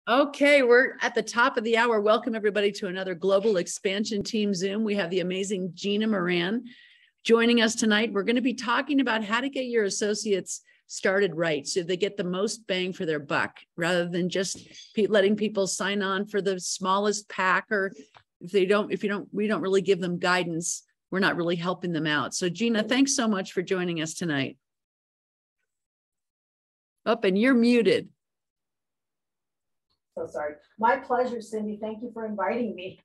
Okay, we're at the top of the hour. Welcome everybody to another Global Expansion Team Zoom. We have the amazing Gina Moran joining us tonight. We're going to be talking about how to get your associates started right so they get the most bang for their buck, rather than just letting people sign on for the smallest pack, or we don't really give them guidance, we're not really helping them out. So Gina, thanks so much for joining us tonight. Oh, and you're muted. So sorry. My pleasure, Cindy. Thank you for inviting me.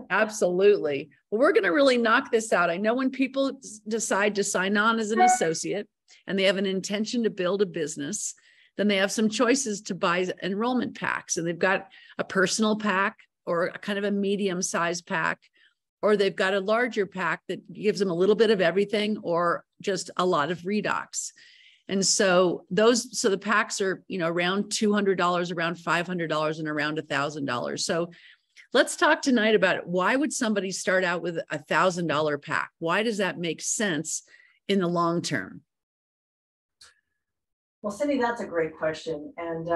Absolutely. Well, we're going to really knock this out. I know when people decide to sign on as an associate and they have an intention to build a business, then they have some choices to buy enrollment packs. And they've got a personal pack or a kind of a medium-sized pack, or they've got a larger pack that gives them a little bit of everything or just a lot of redox. And so the packs are, around $200, around $500, and around $1,000. So let's talk tonight about why would somebody start out with a $1,000 pack? Why does that make sense in the long term? Well, Cindy, that's a great question. And,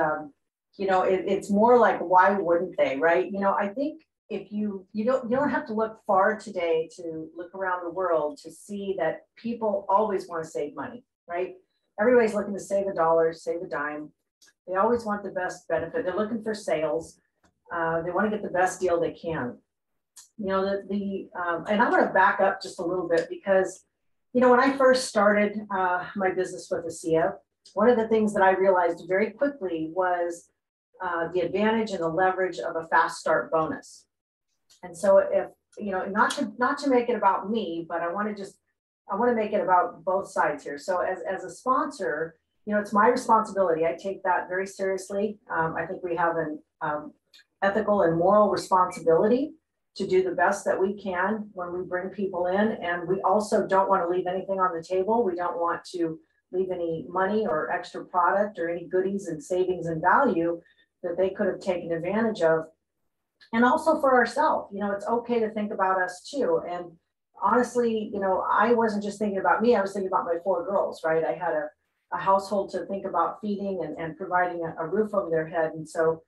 it's more like, why wouldn't they, right? I think if you don't have to look far today to look around the world to see that people always want to save money, right? Everybody's looking to save a dollar, save a dime. They always want the best benefit. They're looking for sales. They want to get the best deal they can. And I want to back up just a little bit because, when I first started my business with ASEA, one of the things that I realized very quickly was the advantage and the leverage of a fast start bonus. And so if, not to make it about me, but I want to make it about both sides here. So as a sponsor, it's my responsibility. I take that very seriously. I think we have an ethical and moral responsibility to do the best that we can when we bring people in. And we also don't want to leave anything on the table. We don't want to leave any money or extra product or any goodies and savings and value that they could have taken advantage of. And also for ourselves, it's okay to think about us too. And honestly, I wasn't just thinking about me, I was thinking about my 4 girls, right? I had a household to think about feeding and providing a roof over their head. And so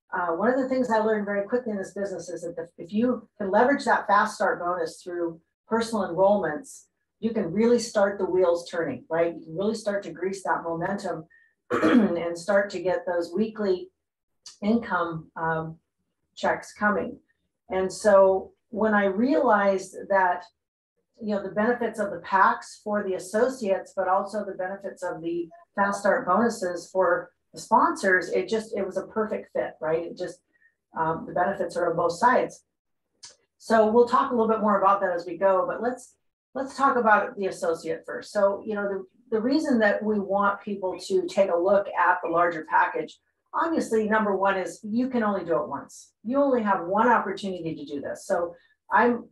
one of the things I learned very quickly in this business is that if you can leverage that fast start bonus through personal enrollments, you can really start the wheels turning, right? You can really start to grease that momentum and start to get those weekly income checks coming. And so when I realized that, the benefits of the packs for the associates, but also the benefits of the fast start bonuses for the sponsors, it was a perfect fit, right? It just, the benefits are on both sides. So we'll talk a little bit more about that as we go, but let's talk about the associate first. So, the reason that we want people to take a look at the larger package, obviously, number one is you can only do it once. You only have one opportunity to do this. So I'm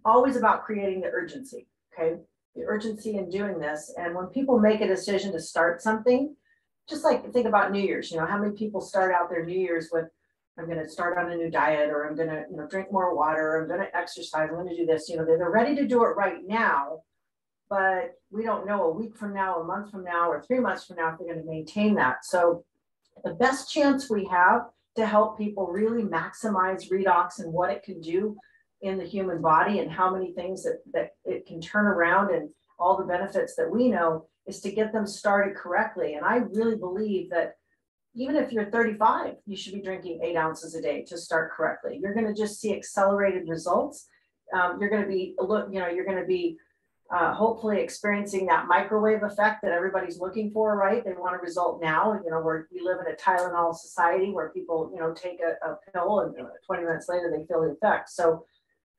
always about creating the urgency, okay? The urgency in doing this. And when people make a decision to start something, just like think about New Year's, how many people start out their New Year's with, I'm going to start on a new diet, or I'm going to, drink more water, or I'm going to exercise, I'm going to do this, they're ready to do it right now, but we don't know a week from now, a month from now, or 3 months from now if they're going to maintain that. So the best chance we have to help people really maximize redox and what it can do in the human body and how many things that it can turn around and all the benefits that we know is to get them started correctly. And I really believe that even if you're 35, you should be drinking 8 ounces a day to start correctly. You're going to just see accelerated results. You're going to be hopefully experiencing that microwave effect that everybody's looking for, right? They want a result now. We live in a Tylenol society where people, take a pill and 20 minutes later they feel the effect. So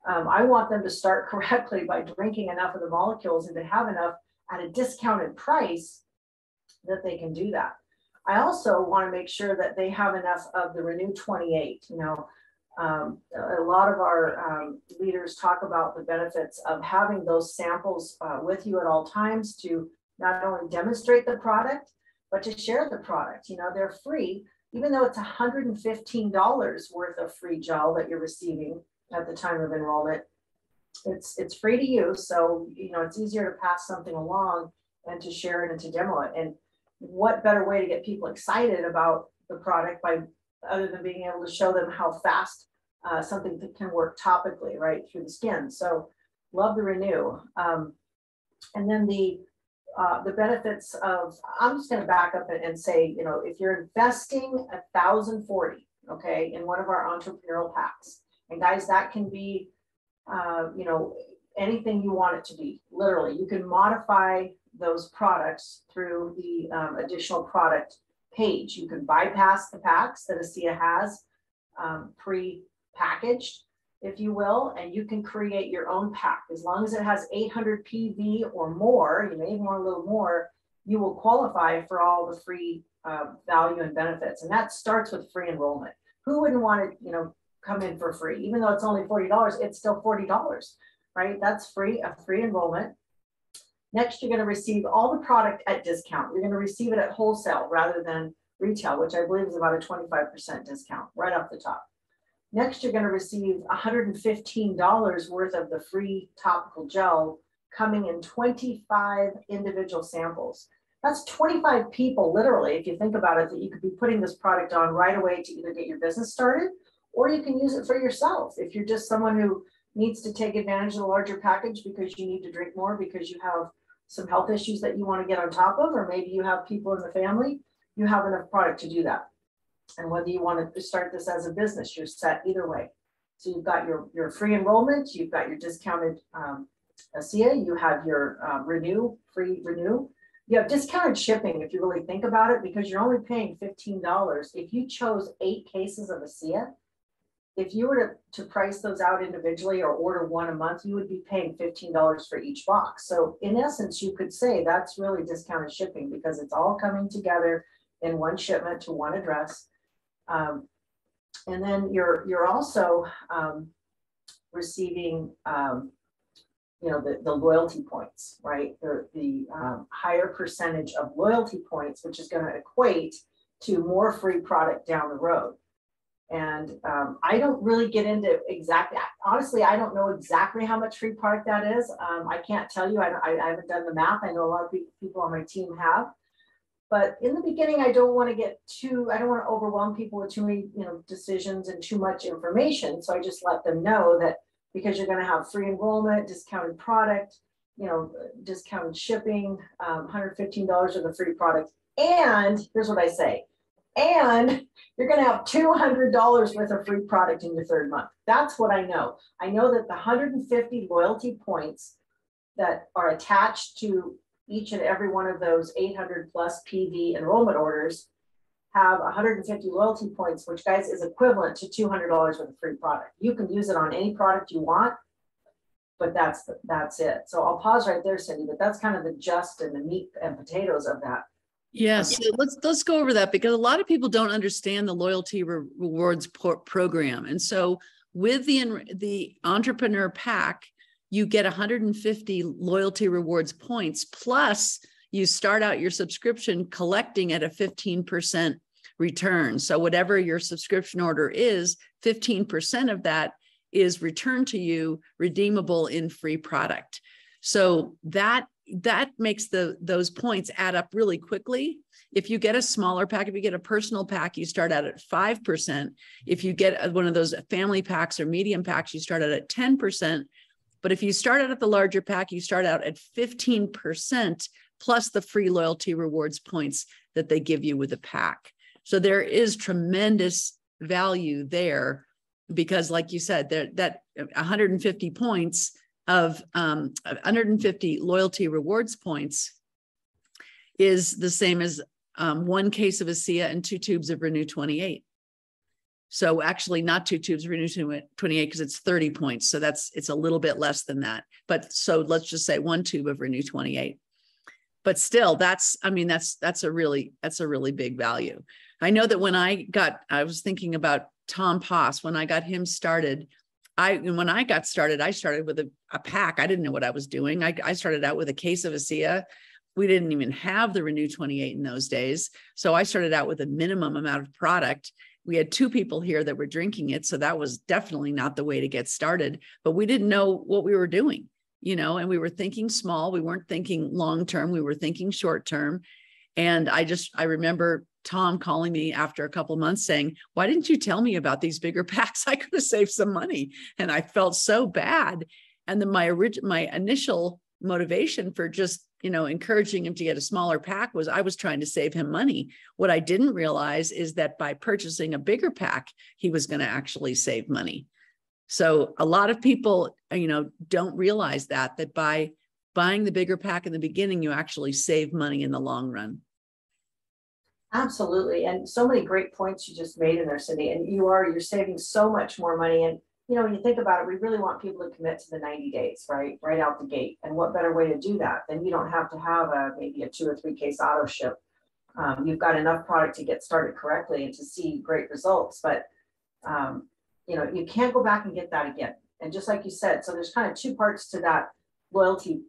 I want them to start correctly by drinking enough of the molecules and to have enough at a discounted price that they can do that. I also want to make sure that they have enough of the Renu 28. A lot of our leaders talk about the benefits of having those samples with you at all times to not only demonstrate the product, but to share the product. They're free, even though it's $115 worth of free gel that you're receiving at the time of enrollment. It's free to use, so it's easier to pass something along and to share it and to demo it. And what better way to get people excited about the product by other than being able to show them how fast something that can work topically, right, through the skin. So love the Renu. And then the benefits of, I'm just going to back up and say, you know, if you're investing 1,040, okay, in one of our entrepreneurial packs, and guys, that can be, you know, anything you want it to be. Literally, you can modify those products through the additional product page. You can bypass the packs that ASEA has pre-packaged, if you will, and you can create your own pack. As long as it has 800 PV or more, you may want a little more, you will qualify for all the free value and benefits. And that starts with free enrollment. Who wouldn't want to, you know, come in for free? Even though it's only $40, it's still $40, right? That's free, a free enrollment. Next, you're going to receive all the product at discount. You're going to receive it at wholesale rather than retail, which I believe is about a 25% discount right off the top. Next, you're going to receive $115 worth of the free topical gel coming in 25 individual samples. That's 25 people, literally, if you think about it, that you could be putting this product on right away to either get your business started, or you can use it for yourself. If you're just someone who needs to take advantage of the larger package because you need to drink more because you have some health issues that you want to get on top of, or maybe you have people in the family, you have enough product to do that. And whether you want to start this as a business, you're set either way. So you've got your free enrollment, you've got your discounted ASEA, you have your Renu, free Renu. You have discounted shipping if you really think about it, because you're only paying $15. If you chose 8 cases of ASEA, if you were to price those out individually or order one a month, you would be paying $15 for each box. So in essence, you could say that's really discounted shipping because it's all coming together in one shipment to one address. And then you're also receiving, you know, the loyalty points, right? The higher percentage of loyalty points, which is going to equate to more free product down the road. And I don't really get into exactly, honestly, I don't know exactly how much free product that is. I can't tell you, I haven't done the math. I know a lot of people on my team have. But in the beginning, I don't want to overwhelm people with too many, you know, decisions and too much information. So I just let them know that because you're going to have free enrollment, discounted product, you know, discounted shipping, $115 of the free product. And here's what I say, and you're going to have $200 worth of free product in your 3rd month. That's what I know. I know that the 150 loyalty points that are attached to each and every one of those 800 plus PV enrollment orders have 150 loyalty points, which, guys, is equivalent to $200 worth of free product. You can use it on any product you want, but that's it. So I'll pause right there, Cindy, but that's kind of the gist and the meat and potatoes of that. Yeah, so let's go over that, because a lot of people don't understand the loyalty rewards program. And so with the entrepreneur pack, you get 150 loyalty rewards points, plus you start out your subscription collecting at a 15% return. So whatever your subscription order is, 15% of that is returned to you, redeemable in free product. So that makes those points add up really quickly. If you get a smaller pack, if you get a personal pack, you start out at 5%. If you get one of those family packs or medium packs, you start out at 10%. But if you start out at the larger pack, you start out at 15% plus the free loyalty rewards points that they give you with the pack. So there is tremendous value there, because like you said, that 150 points of 150 loyalty rewards points is the same as 1 case of ASEA and 2 tubes of Renu 28. So actually not 2 tubes of Renu 28 because it's 30 points. So it's a little bit less than that. But so let's just say 1 tube of Renu 28. But still, that's a really big value. I know that when I was thinking about Tom Poss, when I got him started, I started with a pack. I didn't know what I was doing. I started out with a case of ASEA. We didn't even have the Renu 28 in those days. So I started out with a minimum amount of product. We had 2 people here that were drinking it. So that was definitely not the way to get started, but we didn't know what we were doing, and we were thinking small. We weren't thinking long-term. We were thinking short-term. And I remember Tom calling me after a couple of months saying, why didn't you tell me about these bigger packs? I could have saved some money. And I felt so bad. And then my initial motivation for just, encouraging him to get a smaller pack was I was trying to save him money. What I didn't realize is that by purchasing a bigger pack, he was going to actually save money. So a lot of people, don't realize that by buying the bigger pack in the beginning, you actually save money in the long run. Absolutely. And so many great points you just made in there, Cindy. And you're saving so much more money. And, when you think about it, we really want people to commit to the 90 days, right out the gate. And what better way to do that than you don't have to have maybe a 2 or 3 case auto ship. You've got enough product to get started correctly and to see great results. But, you can't go back and get that again. And just like you said, so there's kind of 2 parts to that loyalty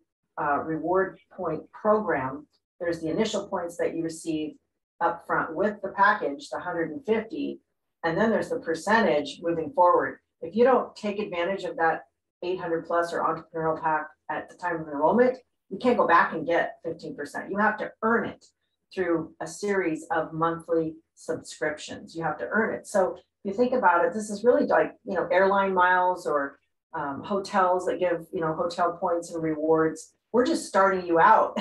reward point program. There's the initial points that you receive up front with the package, the 150, and then there's the percentage moving forward. If you don't take advantage of that 800 plus or entrepreneurial pack at the time of enrollment, you can't go back and get 15%. You have to earn it through a series of monthly subscriptions. You have to earn it. So if you think about it, this is really like, airline miles or hotels that give, hotel points and rewards. We're just starting you out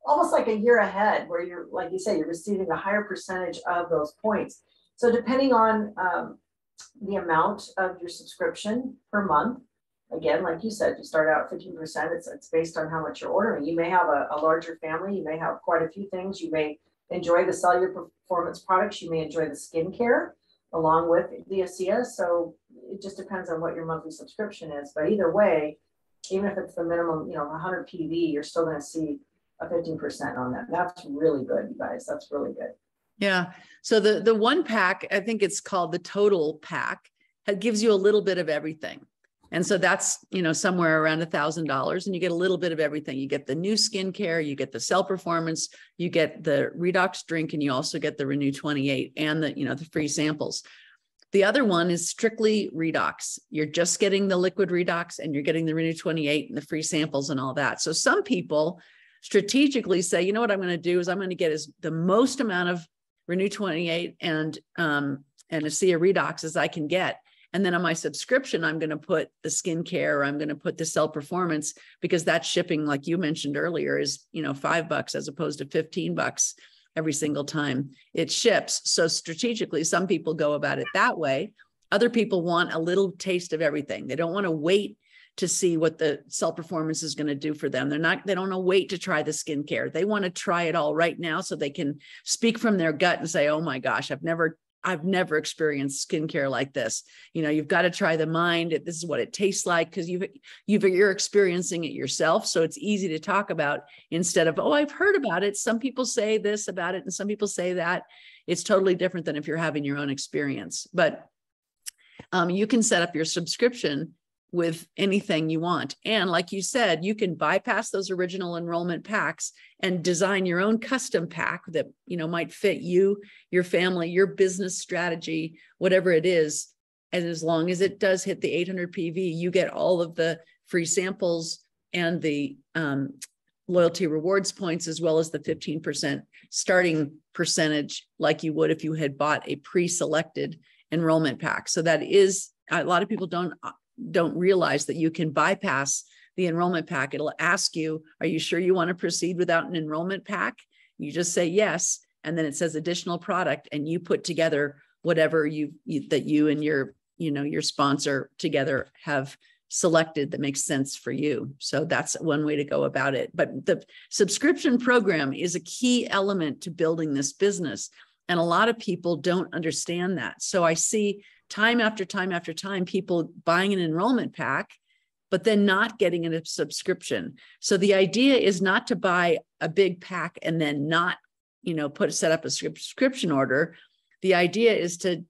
almost like a year ahead where you're, like you say, you're receiving a higher percentage of those points. So depending on the amount of your subscription per month, again, like you said, you start out 15%. It's based on how much you're ordering. You may have a larger family. You may have quite a few things. You may enjoy the cellular performance products. You may enjoy the skincare along with the ASEA. So it just depends on what your monthly subscription is. But either way, even if it's the minimum, 100 PV, you're still going to see a 15% on that. That's really good, you guys. That's really good. Yeah. So the 1 pack, I think it's called the total pack, it gives you a little bit of everything. And so that's, somewhere around $1,000, and you get a little bit of everything. You get the new skincare, you get the cell performance, you get the redox drink, and you also get the Renu 28 and the free samples. The other one is strictly redox. You're just getting the liquid redox and you're getting the Renu 28 and the free samples and all that. So some people strategically say, what I'm going to do is I'm going to get the most amount of Renu 28 and ASEA redox as I can get. And then on my subscription, I'm going to put the skincare, or I'm going to put the cell performance, because that shipping, like you mentioned earlier, is, $5 as opposed to $15 every single time it ships. So strategically, some people go about it that way. Other people want a little taste of everything. They don't want to wait to see what the cell performance is going to do for them. They don't want to wait to try the skincare. They want to try it all right now so they can speak from their gut and say, oh my gosh, I've never experienced skincare like this. You've got to try the mind. This is what it tastes like, because you're experiencing it yourself. So it's easy to talk about instead of, oh, I've heard about it. Some people say this about it and some people say that. It's totally different than if you're having your own experience. But you can set up your subscription with anything you want. And like you said, you can bypass those original enrollment packs and design your own custom pack that, might fit you, your family, your business strategy, whatever it is. And as long as it does hit the 800 PV, you get all of the free samples and the loyalty rewards points, as well as the 15% starting percentage, like you would if you had bought a pre-selected enrollment pack. So that is, a lot of people don't realize that you can bypass the enrollment pack. It'll ask you, are you sure you want to proceed without an enrollment pack? You just say yes. And then it says additional product, and you put together whatever that you and your sponsor together have selected that makes sense for you. So that's one way to go about it. But the subscription program is a key element to building this business. And a lot of people don't understand that. So I see time after time after time, people buying an enrollment pack, but then not getting a subscription. So the idea is not to buy a big pack and then not, set up a subscription order. The idea is to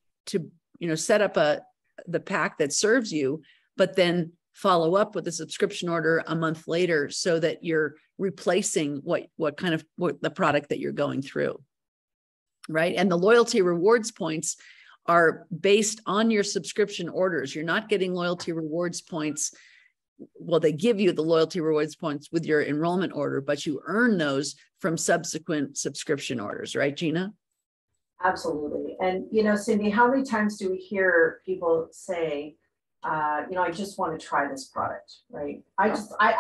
set up the pack that serves you, but then follow up with a subscription order a month later, so that you're replacing what the product that you're going through. Right. And the loyalty rewards points are based on your subscription orders. You're not getting loyalty rewards points well, they give you the loyalty rewards points with your enrollment order, but you earn those from subsequent subscription orders, right, Gina? Absolutely. And, Cindy, how many times do we hear people say, I just want to try this product, right? I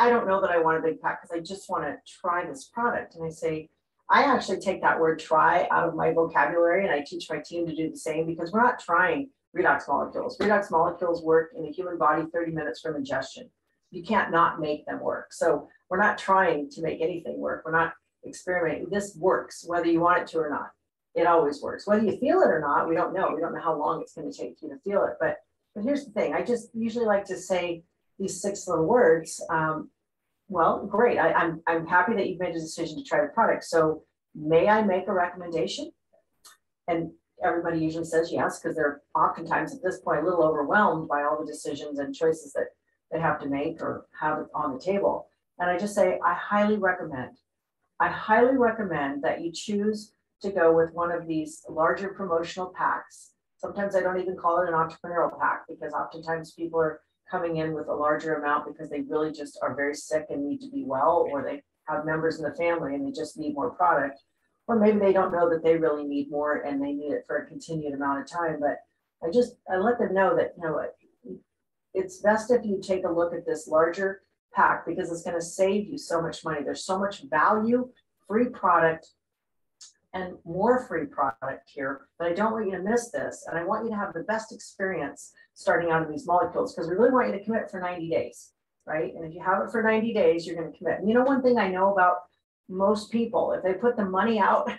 don't know that I want a big pack because I just want to try this product. And I say, I actually take that word try out of my vocabulary, and I teach my team to do the same, because we're not trying redox molecules. Redox molecules work in the human body 30 minutes from ingestion. You can't not make them work. So we're not trying to make anything work. We're not experimenting. This works, whether you want it to or not. It always works. Whether you feel it or not, we don't know. We don't know how long it's going to take you to feel it. But here's the thing. I just usually like to say these 6 little words. Well, great. I'm happy that you've made a decision to try the product. So may I make a recommendation? And everybody usually says yes, because they're oftentimes at this point a little overwhelmed by all the decisions and choices that they have to make or have on the table. And I just say, I highly recommend that you choose to go with one of these larger promotional packs. Sometimes I don't even call it an entrepreneurial pack, because oftentimes people are coming in with a larger amount because they really just are very sick and need to be well, or they have members in the family and they just need more product. Or maybe they don't know that they really need more and they need it for a continued amount of time. But I let them know that, it's best if you take a look at this larger pack, because it's going to save you so much money. There's so much value, free product, and more free product here. But I don't want you to miss this. And I want you to have the best experience starting out of these molecules, because we really want you to commit for 90 days, right? And if you have it for 90 days, you're going to commit. And one thing I know about most people, if they put the money out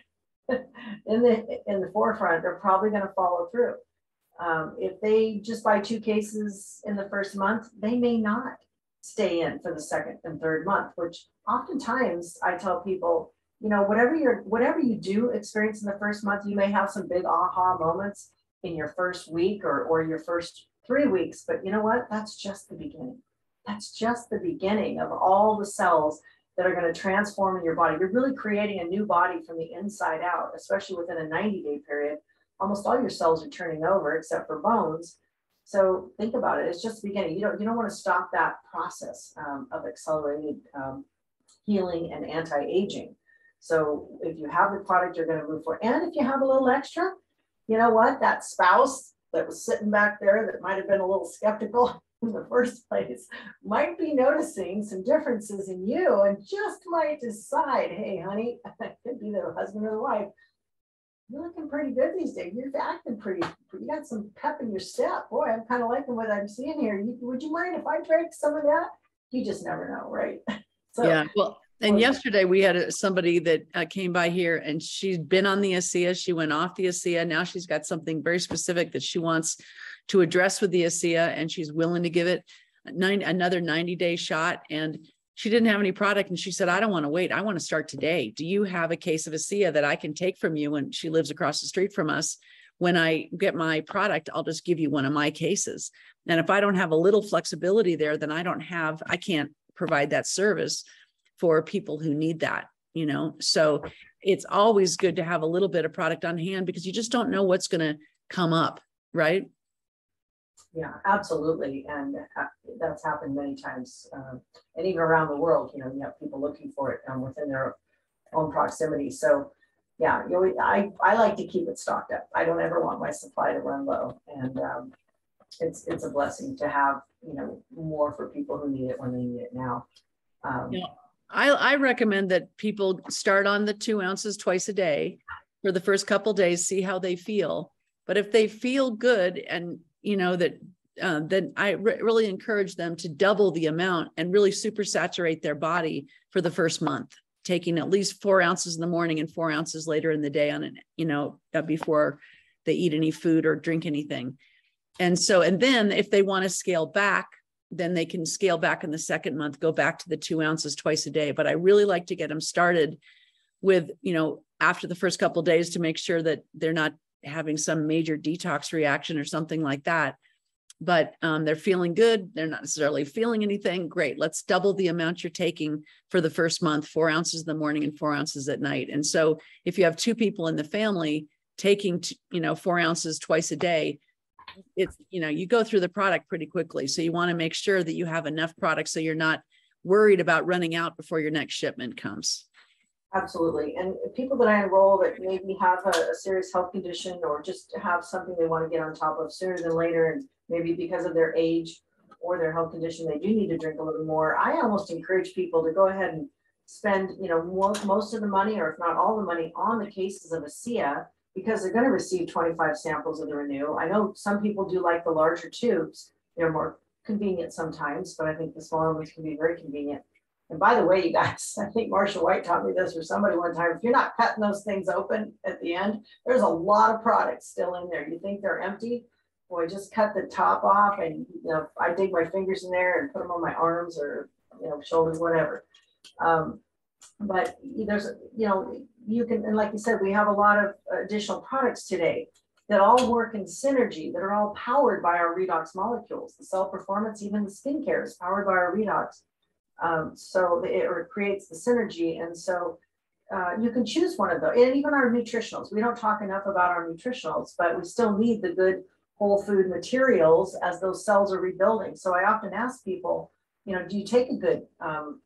in the forefront, they're probably going to follow through. If they just buy 2 cases in the first month, they may not stay in for the second and third month, which oftentimes I tell people, whatever you do experience in the first month, you may have some big aha moments in your first week or your first 3 weeks, but you know what? That's just the beginning. That's just the beginning of all the cells that are going to transform in your body. You're really creating a new body from the inside out, especially within a 90-day period. Almost all your cells are turning over except for bones. So think about it. It's just the beginning. You don't want to stop that process of accelerated healing and anti-aging. So if you have the product, you're going to move forward. And if you have a little extra, you know what? That spouse that was sitting back there that might have been a little skeptical in the first place might be noticing some differences in you and just might decide, hey, honey, it could be the husband or the wife. You're looking pretty good these days. You're acting pretty, you got some pep in your step. Boy, I'm kind of liking what I'm seeing here. Would you mind if I drank some of that? You just never know, right? So, yeah, well, and yesterday we had somebody that came by here, and she's been on the ASEA. She went off the ASEA. Now she's got something very specific that she wants to address with the ASEA, and she's willing to give it another 90-day shot. And she didn't have any product. And she said, I don't want to wait. I want to start today. Do you have a case of ASEA that I can take from you? And she lives across the street from us. When I get my product, I'll just give you one of my cases. And if I don't have a little flexibility there, then I can't provide that service for people who need that, So it's always good to have a little bit of product on hand, because you just don't know what's going to come up, right? Yeah, absolutely. And that's happened many times. And even around the world, you have people looking for it within their own proximity. So yeah, I like to keep it stocked up. I don't ever want my supply to run low. And it's a blessing to have, more for people who need it when they need it now. I recommend that people start on the 2 ounces twice a day for the first couple of days, see how they feel. But if they feel good, and then I really encourage them to double the amount and really super saturate their body for the first month, taking at least 4 ounces in the morning and 4 ounces later in the day on it, before they eat any food or drink anything. And then if they want to scale back, then they can scale back in the second month, go back to the 2 ounces twice a day. But I really like to get them started with, after the first couple of days, to make sure that they're not having some major detox reaction or something like that. But they're feeling good. They're not necessarily feeling anything. Great. Let's double the amount you're taking for the first month, 4 ounces in the morning and 4 ounces at night. And so if you have 2 people in the family taking, 4 ounces twice a day, it's, you go through the product pretty quickly. So you want to make sure that you have enough product so you're not worried about running out before your next shipment comes. Absolutely. And people that I enroll that maybe have a serious health condition or just have something they want to get on top of sooner than later, and maybe because of their age or their health condition, they do need to drink a little more. I almost encourage people to go ahead and spend, most of the money, or if not all the money, on the cases of ASEA, because they're going to receive 25 samples of the Renu. I know some people do like the larger tubes. They're more convenient sometimes, but I think the smaller ones can be very convenient. And by the way, you guys, I think Marsha White taught me this, or somebody one time, if you're not cutting those things open at the end, there's a lot of product still in there. You think they're empty? Boy, just cut the top off, and I dig my fingers in there and put them on my arms or shoulders, whatever. But there's, you can, and like you said, we have a lot of additional products today that all work in synergy, that are all powered by our redox molecules. The cell performance, even the skincare, is powered by our redox. So it creates the synergy. And so you can choose one of those. And even our nutritionals, we don't talk enough about our nutritionals, but we still need the good whole food materials as those cells are rebuilding. So I often ask people, do you take a good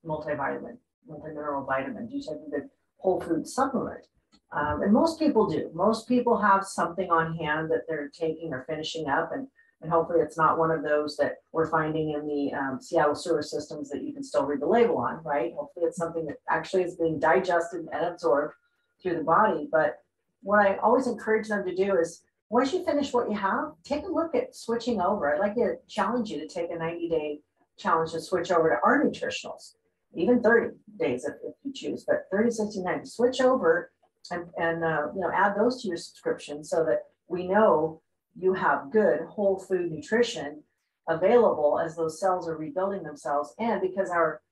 multivitamin, multimineral vitamin? Do you take a good whole food supplement? And most people do. Most people have something on hand that they're taking or finishing up, and hopefully it's not one of those that we're finding in the Seattle sewer systems that you can still read the label on, right? Hopefully it's something that actually is being digested and absorbed through the body. But what I always encourage them to do is, once you finish what you have, take a look at switching over. I'd like to challenge you to take a 90-day challenge to switch over to our nutritionals, even 30 days if you choose, but 30, 60, 90, switch over and add those to your subscription so that we know you have good whole food nutrition available as those cells are rebuilding themselves. And because our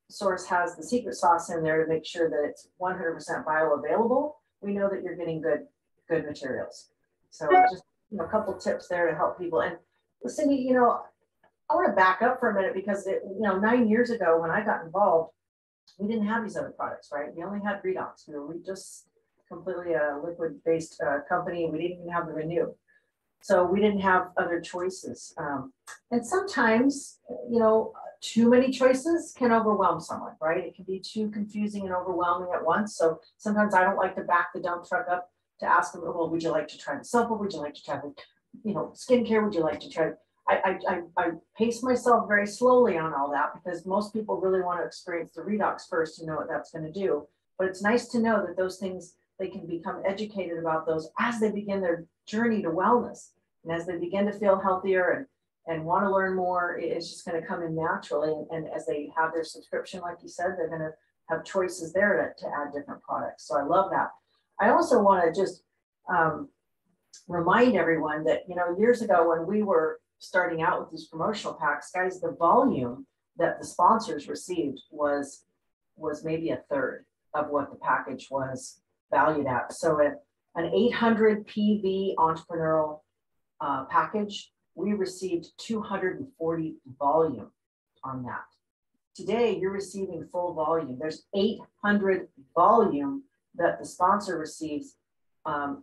source has the secret sauce in there to make sure that it's 100% bioavailable, we know that you're getting good materials. So just a couple tips there to help people. And Cindy, I want to back up for a minute because 9 years ago when I got involved, we didn't have these other products, right? We only had redox. We were just completely a liquid-based company, and we didn't even have the Renu. So we didn't have other choices. And sometimes, too many choices can overwhelm someone, right? It can be too confusing and overwhelming at once. So sometimes I don't like to back the dump truck up to ask them, well, would you like to try the soap? Would you like to try the, skincare? Would you like to try? I pace myself very slowly on all that because most people really want to experience the redox first to know what that's going to do. But it's nice to know that those things, they can become educated about those as they begin their journey to wellness. And as they begin to feel healthier and want to learn more, it's just going to come in naturally. And as they have their subscription, like you said, they're going to have choices there to add different products. So I love that. I also want to just remind everyone that, years ago when we were starting out with these promotional packs, guys, the volume that the sponsors received was maybe a third of what the package was valued at. So an 800 PV entrepreneurial package, we received 240 volume on that. Today, you're receiving full volume. There's 800 volume that the sponsor receives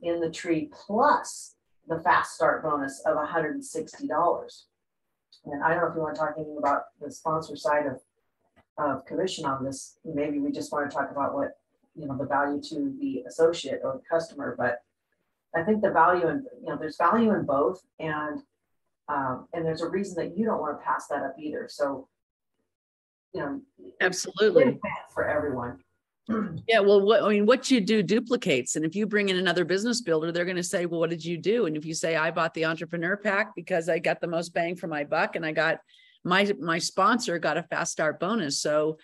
in the tree, plus the fast start bonus of $160. And I don't know if you want to talk anything about the sponsor side of commission on this. Maybe we just want to talk about what, the value to the associate or the customer, but I think the value in, there's value in both, and there's a reason that you don't want to pass that up either. So, absolutely for everyone. Yeah, well, what you do duplicates. And if you bring in another business builder, they're going to say, well, what did you do? And if you say, I bought the entrepreneur pack because I got the most bang for my buck, and I got my sponsor got a fast start bonus. So,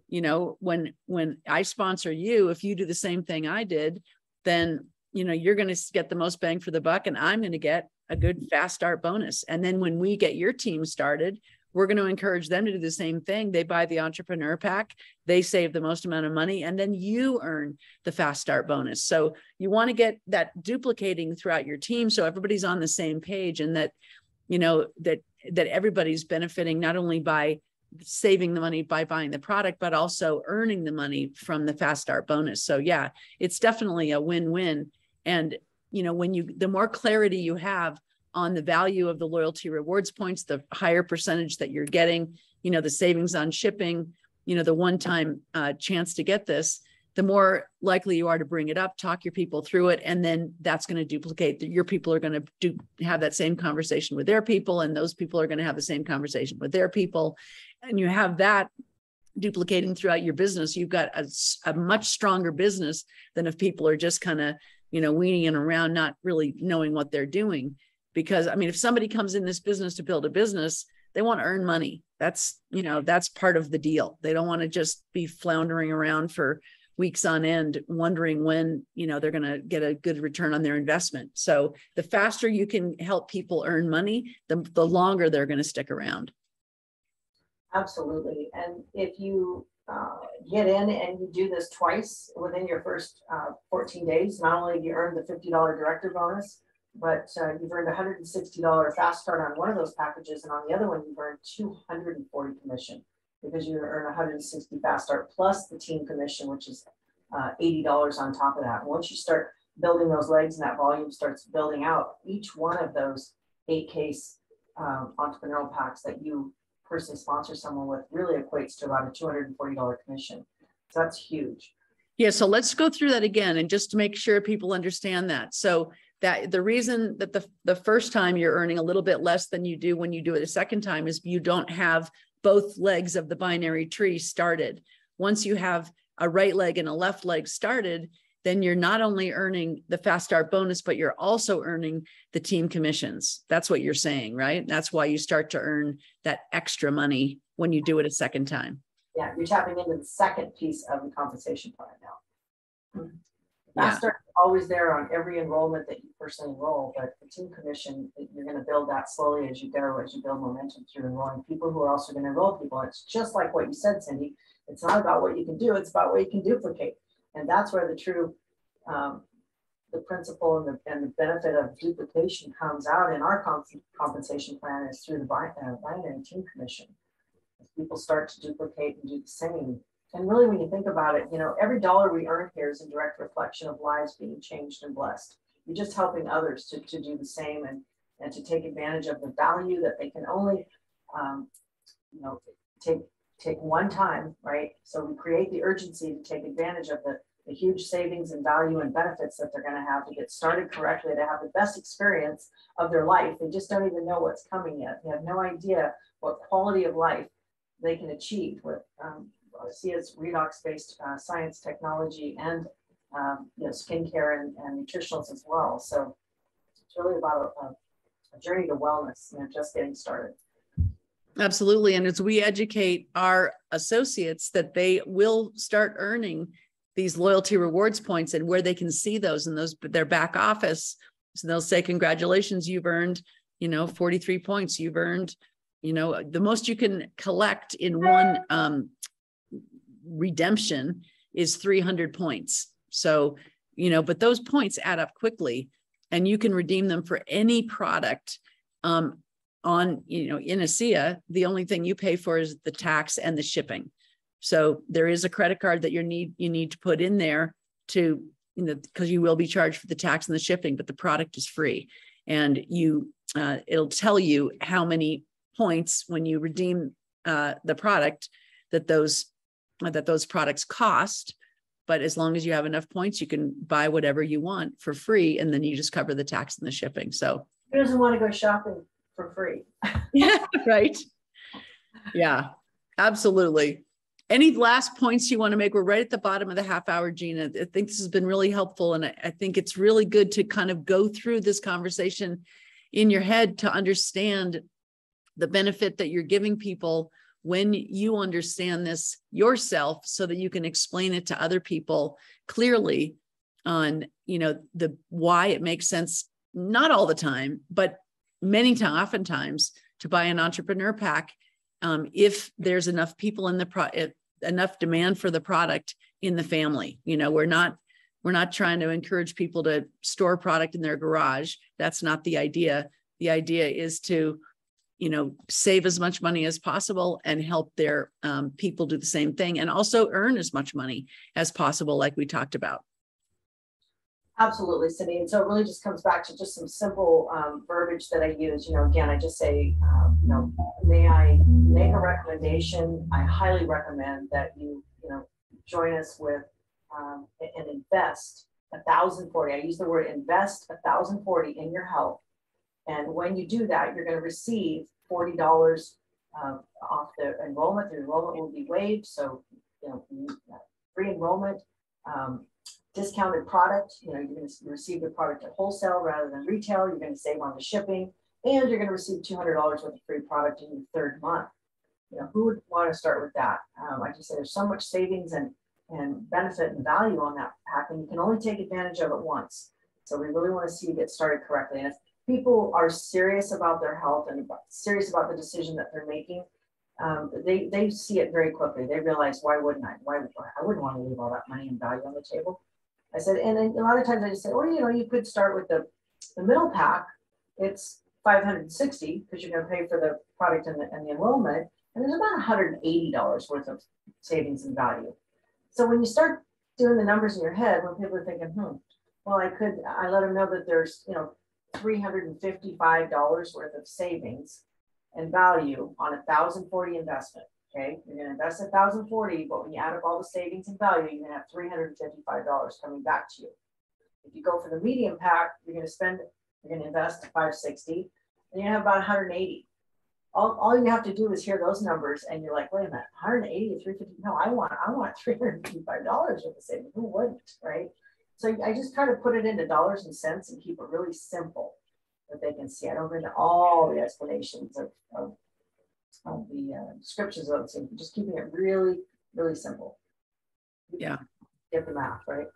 when I sponsor you, if you do the same thing I did, then, you're going to get the most bang for the buck, and I'm going to get a good fast start bonus. And then when we get your team started, we're going to encourage them to do the same thing. They buy the entrepreneur pack, they save the most amount of money, and then you earn the fast start bonus. So you want to get that duplicating throughout your team so everybody's on the same page, and that, that everybody's benefiting not only by saving the money by buying the product, but also earning the money from the fast start bonus. So yeah, it's definitely a win-win. And, the more clarity you have on the value of the loyalty rewards points, the higher percentage that you're getting, the savings on shipping, the one-time chance to get this, the more likely you are to bring it up, talk your people through it, and then that's going to duplicate. Your people are going to have that same conversation with their people, and those people are going to have the same conversation with their people, and you have that duplicating throughout your business. You've got a much stronger business than if people are just kind of, weaning around, not really knowing what they're doing. Because if somebody comes in this business to build a business, they want to earn money. That's part of the deal. They don't want to just be floundering around for weeks on end, wondering when, they're going to get a good return on their investment. So the faster you can help people earn money, the longer they're going to stick around. Absolutely. And if you get in and you do this twice within your first 14 days, not only have you earned the $50 director bonus, but you've earned $160 fast start on one of those packages. And on the other one, you've earned 240 commission, because you earn 160 fast start plus the team commission, which is $80 on top of that. And once you start building those legs and that volume starts building out, each one of those 8-case entrepreneurial packs that you personally sponsor someone with really equates to about a $240 commission. So that's huge. Yeah. So let's go through that again, and just to make sure people understand that. So that the reason that the first time you're earning a little bit less than you do when you do it a second time is you don't have both legs of the binary tree started. Once you have a right leg and a left leg started, then you're not only earning the fast start bonus, but you're also earning the team commissions. That's what you're saying, right? That's why you start to earn that extra money when you do it a second time. Yeah, you're tapping into the second piece of the compensation plan now. Fast start is always there on every enrollment that you personally enroll, but the team commission, you're going to build that slowly as you go, as you build momentum through enrolling people who are also going to enroll people. And it's just like what you said, Cindy. It's not about what you can do, it's about what you can duplicate. And that's where the true, the principle and the benefit of duplication comes out in our compensation plan is through the binary team commission. As people start to duplicate and do the same. And really, when you think about it, every dollar we earn here is a direct reflection of lives being changed and blessed. You're just helping others to do the same and to take advantage of the value that they can only, take one time, right? So we create the urgency to take advantage of the huge savings and value and benefits that they're going to have to get started correctly, to have the best experience of their life. They just don't even know what's coming yet. They have no idea what quality of life they can achieve with CS redox-based science, technology, and skincare and nutritionals as well. So it's really about a journey to wellness, just getting started. Absolutely. And as we educate our associates that they will start earning these loyalty rewards points and where they can see those in their back office. So they'll say, congratulations, you've earned, 43 points. You've earned, the most you can collect in one redemption is 300 points. So, but those points add up quickly, and you can redeem them for any product in ASEA. The only thing you pay for is the tax and the shipping. So there is a credit card that you need to put in there to, because you will be charged for the tax and the shipping, but the product is free. And it'll tell you how many points when you redeem the product that those products cost. But as long as you have enough points, you can buy whatever you want for free, and then you just cover the tax and the shipping. So who doesn't want to go shopping for free? Yeah, right. Yeah, absolutely. Any last points you want to make? We're right at the bottom of the half hour, Gina. I think this has been really helpful. And I think it's really good to kind of go through this conversation in your head to understand the benefit that you're giving people when you understand this yourself, so that you can explain it to other people clearly on, the why it makes sense, not all the time, but oftentimes to buy an entrepreneur pack. If there's enough people in enough demand for the product in the family. We're not trying to encourage people to store product in their garage. That's not the idea. The idea is to, save as much money as possible and help their people do the same thing, and also earn as much money as possible, like we talked about. Absolutely, Cindy. And so it really just comes back to just some simple verbiage that I use. Again, I just say, may I make a recommendation? I highly recommend that you join us with and invest 1,040. I use the word invest 1,040 in your health. And when you do that, you're going to receive $40 off the enrollment. The enrollment will be waived. So, free enrollment. Discounted product, you're going to receive the product at wholesale rather than retail. You're going to save on the shipping, and you're going to receive $200 worth of free product in your third month. Who would want to start with that? I just say there's so much savings and benefit and value on that pack, and you can only take advantage of it once. So we really want to see you get started correctly. And if people are serious about their health and serious about the decision that they're making, they see it very quickly. They realize, why wouldn't I? I wouldn't want to leave all that money and value on the table. I said, and then a lot of times I just say, you could start with the middle pack. It's $560 because you're going to pay for the product and the enrollment. And there's about $180 worth of savings and value. So when you start doing the numbers in your head, when people are thinking, well, I let them know that there's, $355 worth of savings and value on 1,040 investment. Okay, you're going to invest 1,040, but when you add up all the savings and value, you're going to have $355 coming back to you. If you go for the medium pack, you're going to invest $560, and you're going to have about 180. All you have to do is hear those numbers, and you're like, wait a minute, 180 to 350? No, I want $355 with the savings. Who wouldn't, right? So I just try to put it into dollars and cents and keep it really simple that they can see. I don't go into all the explanations of the descriptions of those things, just keeping it really, really simple. Yeah. Get the math, right?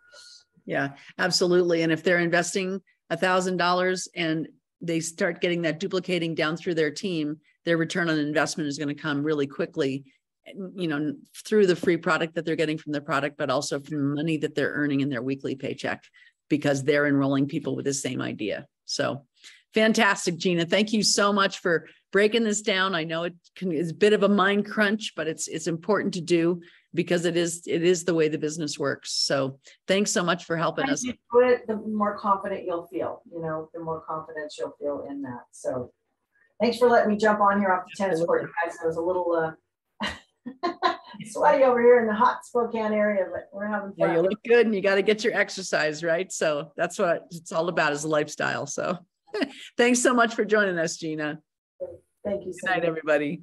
Yeah, absolutely. And if they're investing $1,000 and they start getting that duplicating down through their team, their return on investment is going to come really quickly, through the free product that they're getting from the product, but also from the money that they're earning in their weekly paycheck, because they're enrolling people with the same idea. So fantastic, Gina. Thank you so much for breaking this down. I know it's a bit of a mind crunch, but it's important to do because it is the way the business works. So thanks so much for helping us. You do it, the more confident you'll feel, the more confidence you'll feel in that. So thanks for letting me jump on here off the tennis court, guys. I was a little sweaty over here in the hot Spokane area, but we're having fun. Yeah, you look good and you got to get your exercise, right? So that's what it's all about, is a lifestyle. So thanks so much for joining us, Gina. Thank you. Good night, everybody.